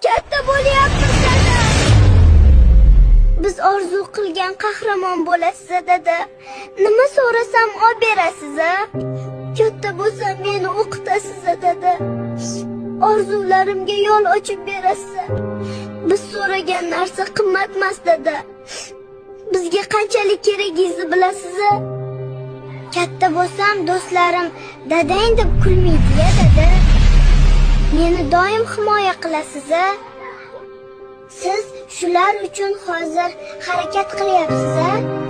Katta bo'lyapmiz dada. Biz orzu qilgan qahramon bo'lasiz dada. Nima so'rasam olib berasiz a? Katta bo'lsam meni o'qitasiz dada. Orzularimga yo'l ochib berasiz. Biz so'ragan narsa qimmatmas dada. Bizga qanchalik keragingizni bilasiz a? Katta bo'lsam do'stlarim dadang deb kulmaydi-ya dada. Meni doim himoya qilasiz a? Siz shular uchun hozir harakat qilyapsiz a?